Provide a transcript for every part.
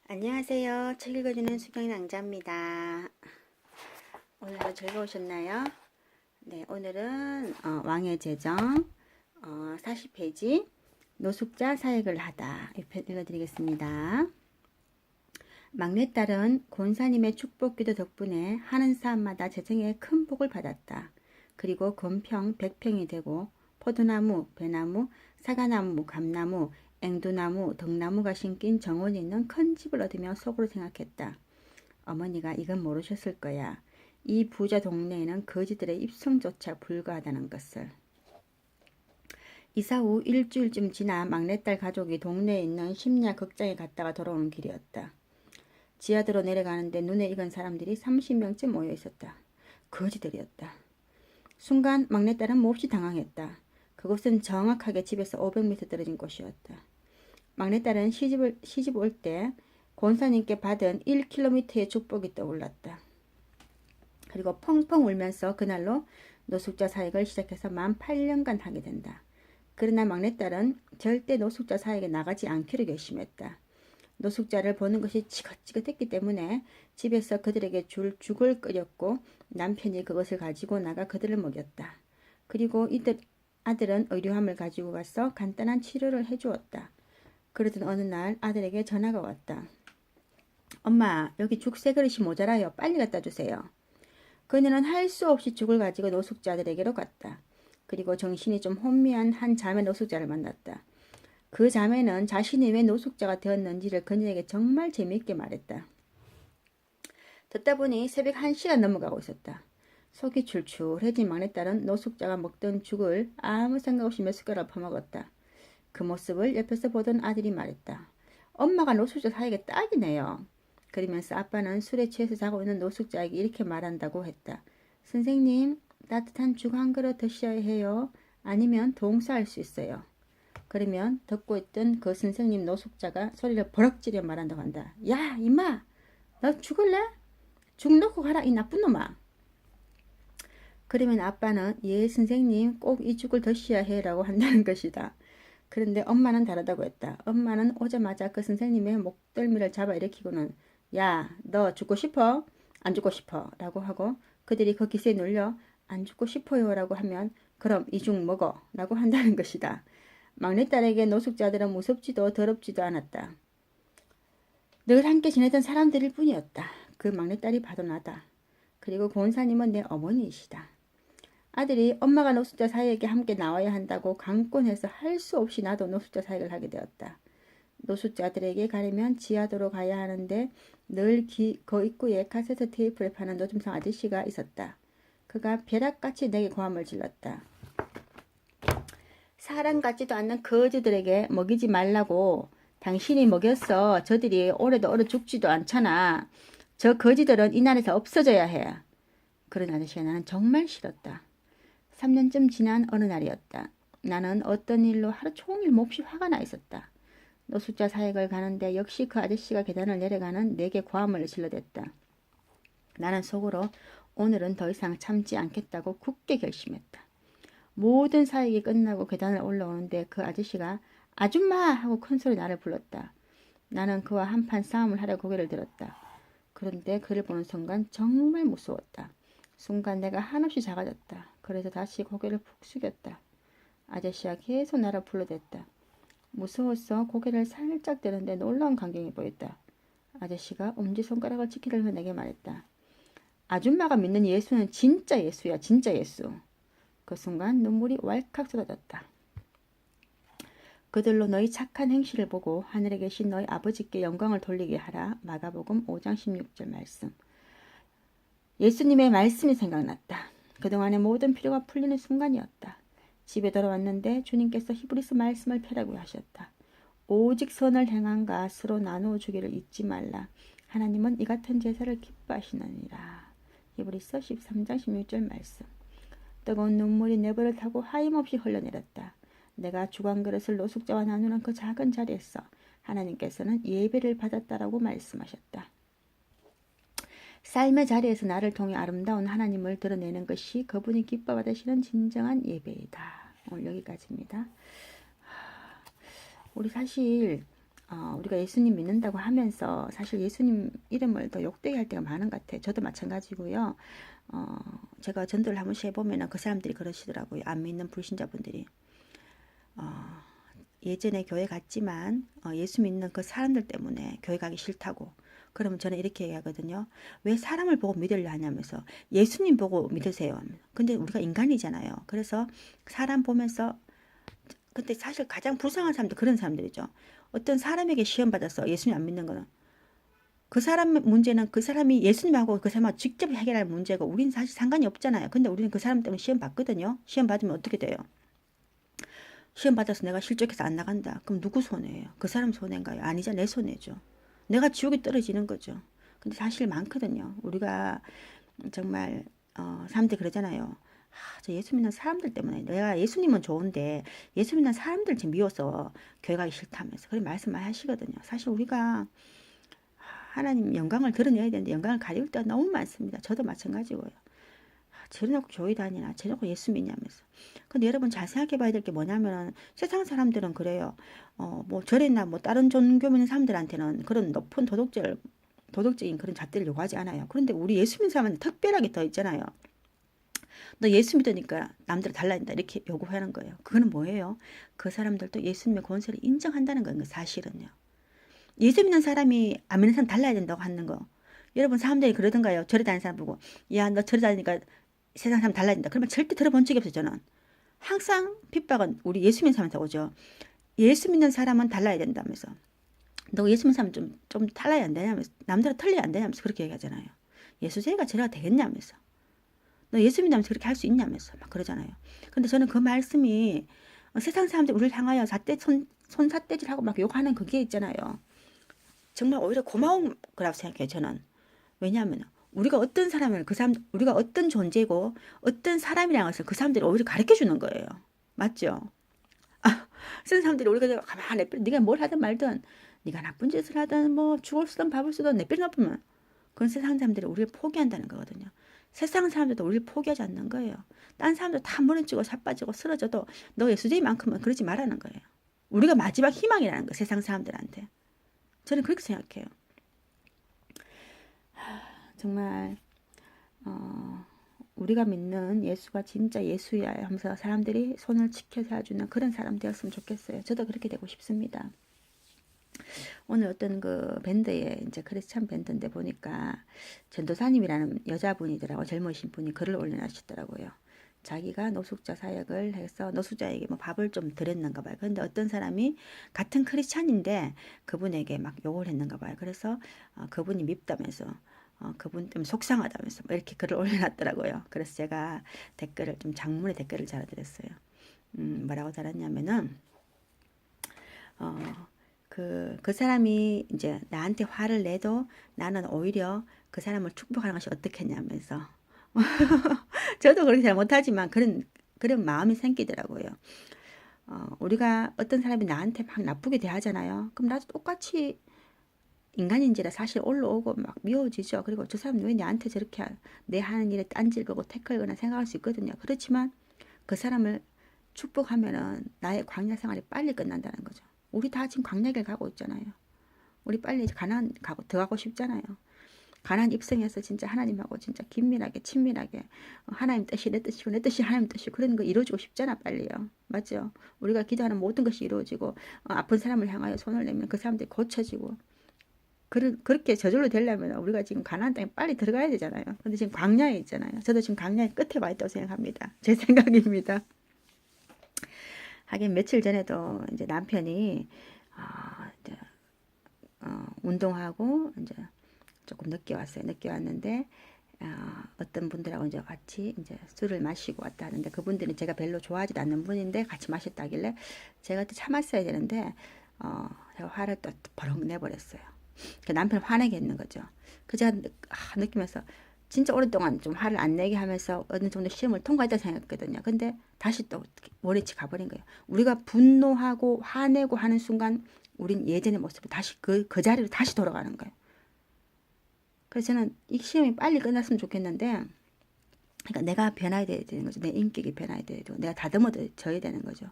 안녕하세요. 책 읽어주는 수경낭자입니다. 오늘도 즐거우셨나요? 네, 오늘은 왕의 제정 40페이지 노숙자 사역을 하다 이 편 읽어드리겠습니다. 막내딸은 권사님의 축복기도 덕분에 하는 사람마다 재정에 큰 복을 받았다. 그리고 건평 100평이 되고 포도나무, 배나무, 사과나무, 감나무, 앵두나무, 덕나무가 심긴 정원이 있는 큰 집을 얻으며 속으로 생각했다. 어머니가 이건 모르셨을 거야. 이 부자 동네에는 거지들의 입성조차 불가하다는 것을. 이사 후 일주일쯤 지나 막내딸 가족이 동네에 있는 심야 극장에 갔다가 돌아오는 길이었다. 지하도로 내려가는데 눈에 익은 사람들이 30명쯤 모여 있었다. 거지들이었다. 순간 막내딸은 몹시 당황했다. 그곳은 정확하게 집에서 500m 떨어진 곳이었다. 막내딸은 시집 올 때 권사님께 받은 1km의 축복이 떠올랐다. 그리고 펑펑 울면서 그날로 노숙자 사역을 시작해서 만 8년간 하게 된다. 그러나 막내딸은 절대 노숙자 사역에 나가지 않기로 결심했다. 노숙자를 보는 것이 지긋지긋했기 때문에 집에서 그들에게 죽을 끓였고 남편이 그것을 가지고 나가 그들을 먹였다. 그리고 이들 아들은 의료함을 가지고 가서 간단한 치료를 해주었다. 그러던 어느 날 아들에게 전화가 왔다. 엄마, 여기 죽 3그릇이 모자라요. 빨리 갖다 주세요. 그녀는 할 수 없이 죽을 가지고 노숙자들에게로 갔다. 그리고 정신이 좀 혼미한 한 자매 노숙자를 만났다. 그 자매는 자신이 왜 노숙자가 되었는지를 그녀에게 정말 재미있게 말했다. 듣다 보니 새벽 1시가 넘어가고 있었다. 속이 출출해진 막내딸은 노숙자가 먹던 죽을 아무 생각 없이 몇 숟가락 퍼먹었다. 그 모습을 옆에서 보던 아들이 말했다. 엄마가 노숙자 사이에 딱이네요. 그러면서 아빠는 술에 취해서 자고 있는 노숙자에게 이렇게 말한다고 했다. 선생님, 따뜻한 죽 한 그릇 드셔야 해요. 아니면 동사할 수 있어요. 그러면 듣고 있던 그 선생님 노숙자가 소리를 버럭지려 말한다고 한다. 야, 임마! 너 죽을래? 죽 놓고 가라, 이 나쁜 놈아. 그러면 아빠는 예, 선생님, 꼭 이 죽을 드셔야 해라고 한다는 것이다. 그런데 엄마는 다르다고 했다. 엄마는 오자마자 그 선생님의 목덜미를 잡아 일으키고는 야, 너 죽고 싶어? 안 죽고 싶어? 라고 하고 그들이 그 기세에 눌려 안 죽고 싶어요 라고 하면 그럼 이 죽 먹어 라고 한다는 것이다. 막내딸에게 노숙자들은 무섭지도 더럽지도 않았다. 늘 함께 지내던 사람들일 뿐이었다. 그 막내딸이 봐도 나다. 그리고 권사님은 내 어머니이시다. 아들이 엄마가 노숙자 사역에 함께 나와야 한다고 강권해서 할 수 없이 나도 노숙자 사역을 하게 되었다. 노숙자들에게 가려면 지하도로 가야 하는데 늘 그 입구에 카세트 테이프를 파는 노점상 아저씨가 있었다. 그가 벼락같이 내게 고함을 질렀다. 사람 같지도 않는 거지들에게 먹이지 말라고. 당신이 먹였어. 저들이 오래도 얼어 죽지도 않잖아. 저 거지들은 이 나라에서 없어져야 해. 그런 아저씨가 나는 정말 싫었다. 3년쯤 지난 어느 날이었다. 나는 어떤 일로 하루 종일 몹시 화가 나 있었다. 노숙자 사역을 가는데 역시 그 아저씨가 계단을 내려가는 내게 고함을 질러댔다. 나는 속으로 오늘은 더 이상 참지 않겠다고 굳게 결심했다. 모든 사역이 끝나고 계단을 올라오는데 그 아저씨가 아줌마 하고 큰소리 나를 불렀다. 나는 그와 한판 싸움을 하려 고개를 들었다. 그런데 그를 보는 순간 정말 무서웠다. 순간 내가 한없이 작아졌다. 그래서 다시 고개를 푹 숙였다. 아저씨가 계속 나를 불러댔다. 무서워서 고개를 살짝 드는데 놀라운 광경이 보였다. 아저씨가 엄지손가락을 치키들며 내게 말했다. 아줌마가 믿는 예수는 진짜 예수야, 진짜 예수. 그 순간 눈물이 왈칵 쏟아졌다. 그들로 너희 착한 행실을 보고 하늘에 계신 너희 아버지께 영광을 돌리게 하라. 마가복음 5장 16절 말씀. 예수님의 말씀이 생각났다. 그동안의 모든 피로가 풀리는 순간이었다. 집에 돌아왔는데 주님께서 히브리서 말씀을 펴라고 하셨다. 오직 선을 행함과 서로 나누어 주기를 잊지 말라. 하나님은 이 같은 제사를 기뻐하시느니라. 히브리서 13장 16절 말씀. 뜨거운 눈물이 내 발을 타고 하염없이 흘러내렸다. 내가 죽 한 그릇을 노숙자와 나누는 그 작은 자리에서 하나님께서는 예배를 받았다라고 말씀하셨다. 삶의 자리에서 나를 통해 아름다운 하나님을 드러내는 것이 그분이 기뻐 받으시는 진정한 예배이다. 오늘 여기까지입니다. 우리 사실 우리가 예수님 믿는다고 하면서 사실 예수님 이름을 더 욕되게 할 때가 많은 것 같아요. 저도 마찬가지고요. 제가 전도를 한 번씩 해보면 그 사람들이 그러시더라고요. 안 믿는 불신자분들이. 어, 예전에 교회 갔지만 예수 믿는 그 사람들 때문에 교회 가기 싫다고. 그러면 저는 이렇게 얘기하거든요. 왜 사람을 보고 믿으려 하냐면서 예수님 보고 믿으세요. 근데 우리가 인간이잖아요. 그래서 사람 보면서 근데 사실 가장 불쌍한 사람도 그런 사람들이죠. 어떤 사람에게 시험 받아서 예수님 안 믿는 거는 그 사람 문제는 그 사람이 예수님하고 그 사람하고 직접 해결할 문제고 우리는 사실 상관이 없잖아요. 근데 우리는 그 사람 때문에 시험 받거든요. 시험 받으면 어떻게 돼요? 시험 받아서 내가 실족해서 안 나간다. 그럼 누구 손해예요? 그 사람 손해인가요? 아니죠. 내 손해죠. 내가 지옥에 떨어지는 거죠. 근데 사실 많거든요. 우리가 정말 사람들이 그러잖아요. 저 예수 믿는 사람들 때문에 내가 예수님은 좋은데 예수 믿는 사람들 지금 미워서 교회 가기 싫다면서 그런 말씀 많이 하시거든요. 사실 우리가 하나님 영광을 드러내야 되는데 영광을 가릴 때가 너무 많습니다. 저도 마찬가지고요. 저래놓고 교회 다니나 저래놓고 예수 믿냐면서. 근데 여러분 잘 생각해 봐야 될 게 뭐냐면은 세상 사람들은 그래요. 뭐 절에나 뭐 다른 종교 믿는 사람들한테는 그런 높은 도덕적인 그런 잣대를 요구하지 않아요. 그런데 우리 예수 믿는 사람은 특별하게 더 있잖아요. 너 예수 믿으니까 남들 달라진다 이렇게 요구하는 거예요. 그거는 뭐예요? 그 사람들도 예수님의 권세를 인정한다는 거예요. 사실은요. 예수 믿는 사람이 안 믿는 사람 달라야 된다고 하는 거. 여러분 사람들이 그러던가요? 절에 다니는 사람 보고 야 너 절에 다니니까 세상 사람 달라진다. 그러면 절대 들어본 적이 없어요. 저는. 항상 핍박은 우리 예수 믿는 사람한테 오죠. 예수 믿는 사람은 달라야 된다면서. 너 예수 믿는 사람 좀 달라야 안 되냐면서. 남들은 틀려야 안 되냐면서 그렇게 얘기하잖아요. 예수제가 제가 되겠냐면서. 너 예수 믿으면서 그렇게 할 수 있냐면서 막 그러잖아요. 근데 저는 그 말씀이 세상 사람들 우리를 향하여 손삿대질하고 막 욕하는 그게 있잖아요. 정말 오히려 고마운 거라고 생각해요. 저는. 왜냐하면 우리가 어떤 사람을 우리가 어떤 존재고 어떤 사람이라는 것을 그 사람들이 오히려 가르쳐 주는 거예요. 맞죠? 쓴 사람들이 우리가 가만히 네가 뭘 하든 말든 네가 나쁜 짓을 하든 뭐 죽을 쓰든 밥을 쓰든 내빼 나쁘면 그건 세상 사람들이 우리를 포기한다는 거거든요. 세상 사람들도 우리를 포기하지 않는 거예요. 딴 사람들 다 무너지고 자빠지고 쓰러져도 너 예수제만큼은 그러지 말라는 거예요. 우리가 마지막 희망이라는 거예요. 세상 사람들한테. 저는 그렇게 생각해요. 정말 우리가 믿는 예수가 진짜 예수야 하면서 사람들이 손을 지켜줘주는 그런 사람 되었으면 좋겠어요. 저도 그렇게 되고 싶습니다. 오늘 어떤 그 밴드에 이제 크리스찬 밴드인데 보니까 전도사님이라는 여자분이더라고 젊으신 분이 글을 올려놨시더라고요. 자기가 노숙자 사역을 해서 노숙자에게 뭐 밥을 좀 드렸는가 봐요. 근데 어떤 사람이 같은 크리스찬인데 그분에게 막 욕을 했는가 봐요. 그래서 그분이 밉다면서 그분 때문에 속상하다면서 뭐 이렇게 글을 올려놨더라고요. 그래서 제가 댓글을 좀 장문의 댓글을 달아드렸어요. 뭐라고 달았냐면은 그 사람이 이제 나한테 화를 내도 나는 오히려 그 사람을 축복하는 것이 어떻겠냐면서 저도 그렇게 잘 못하지만 그런 마음이 생기더라고요. 우리가 어떤 사람이 나한테 막 나쁘게 대하잖아요. 그럼 나도 똑같이 인간인지라 사실 올라오고 막 미워지죠. 그리고 저 사람 왜 나한테 저렇게 내 하는 일에 딴질 거고 태클거나 생각할 수 있거든요. 그렇지만 그 사람을 축복하면은 나의 광야 생활이 빨리 끝난다는 거죠. 우리 다 지금 광야길 가고 있잖아요. 우리 빨리 가나안 가고 들어가고 싶잖아요. 가나안 입성해서 진짜 하나님하고 진짜 긴밀하게 친밀하게 하나님 뜻이 내 뜻이고 내 뜻이 하나님 뜻이고 그런 거 이루어지고 싶잖아 빨리요. 맞죠? 우리가 기도하는 모든 것이 이루어지고 아픈 사람을 향하여 손을 내면 그 사람들이 고쳐지고 그렇게 저절로 되려면 우리가 지금 가나안 땅에 빨리 들어가야 되잖아요. 근데 지금 광야에 있잖아요. 저도 지금 광야의 끝에 와 있다고 생각합니다. 제 생각입니다. 하긴 며칠 전에도 이제 남편이 이제 운동하고 이제 조금 늦게 왔어요. 늦게 왔는데 어떤 분들하고 이제 같이 이제 술을 마시고 왔다 하는데 그분들은 제가 별로 좋아하지 않는 분인데 같이 마셨다길래 제가 또 참았어야 되는데 제가 화를 또 버럭 내버렸어요. 그 남편 화내게 했는 거죠. 그 제가 느끼면서 진짜 오랫동안 좀 화를 안 내게 하면서 어느 정도 시험을 통과했다 생각했거든요. 근데 다시 또 원위치 가버린 거예요. 우리가 분노하고 화내고 하는 순간 우린 예전의 모습을 다시 그 자리로 다시 돌아가는 거예요. 그래서 저는 이 시험이 빨리 끝났으면 좋겠는데 그러니까 내가 변화해야 되는 거죠. 내 인격이 변화해야 되고 내가 다듬어져야 되는 거죠.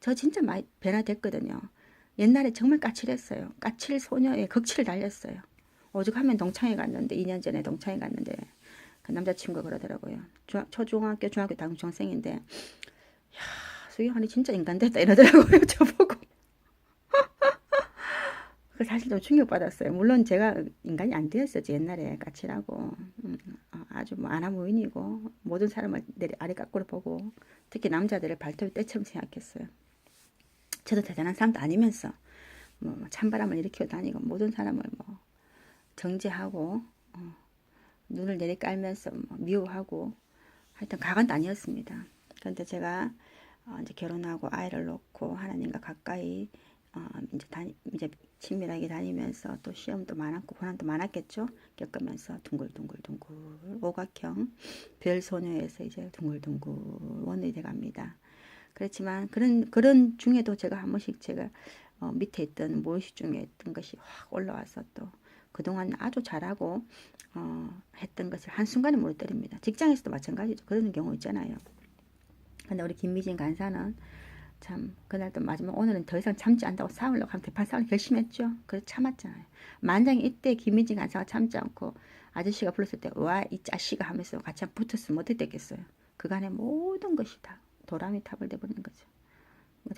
저 진짜 많이 변화됐거든요. 옛날에 정말 까칠했어요. 까칠 소녀의 극치를 달렸어요. 오죽하면 동창회 갔는데 2년 전에 동창회 갔는데 그 남자친구가 그러더라고요. 초중학교 중학교 당중생인데 야 수경아니 진짜 인간 됐다 이러더라고요. 저보고. 그 사실 좀 충격받았어요. 물론 제가 인간이 안 되었었지 옛날에 까칠하고 아주 뭐 아나무인이고 모든 사람을 아래 깎으로 보고 특히 남자들을 발톱 때처럼 생각했어요. 저도 대단한 사람도 아니면서 뭐 찬바람을 일으키고 다니고 모든 사람을 뭐 정죄하고 눈을 내리깔면서 뭐 미워하고 하여튼 가관도 아니었습니다. 그런데 제가 이제 결혼하고 아이를 놓고 하나님과 가까이 이제 친밀하게 다니면서 또 시험도 많았고 고난도 많았겠죠. 겪으면서 둥글둥글둥글 오각형 별 소녀에서 이제 둥글둥글 원이 돼갑니다. 그렇지만 그런 중에도 제가 한 번씩 제가 밑에 있던 무의식 중에 있던 것이 확 올라와서 또 그동안 아주 잘하고 했던 것을 한순간에 무너뜨립니다. 직장에서도 마찬가지죠. 그런 경우 있잖아요. 근데 우리 김미진 간사는 참 그날도 마지막 오늘은 더 이상 참지 않다고 싸우려고 하면 대판 싸우려 결심했죠. 그래서 참았잖아요. 만약에 이때 김미진 간사가 참지 않고 아저씨가 불렀을 때 와 이 짜씨가 하면서 같이 붙었으면 어떻게 됐겠어요. 그간의 모든 것이 다 도라미 탑을 돼버리는 거죠.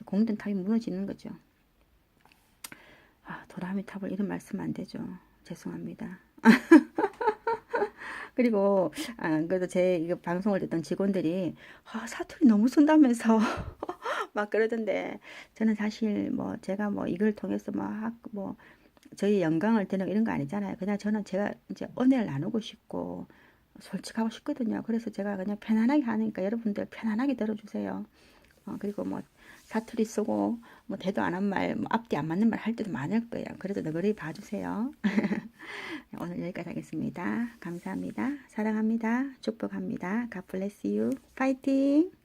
공든 탑이 무너지는 거죠. 도라미 탑을 이런 말씀 안 되죠. 죄송합니다. 그리고 그래도 제 이거 방송을 듣던 직원들이 사투리 너무 쓴다면서 막 그러던데 저는 사실 뭐 제가 뭐 이걸 통해서 뭐 저희 영광을 드는 이런 거 아니잖아요. 그냥 저는 제가 이제 은혜를 나누고 싶고 솔직하고 싶거든요. 그래서 제가 그냥 편안하게 하니까 여러분들 편안하게 들어주세요. 그리고 뭐 사투리 쓰고 뭐 대도 안 한 말, 뭐 앞뒤 안 맞는 말 할 때도 많을 거예요. 그래도 너그러이 봐주세요. 오늘 여기까지 하겠습니다. 감사합니다. 사랑합니다. 축복합니다. God bless you. 파이팅!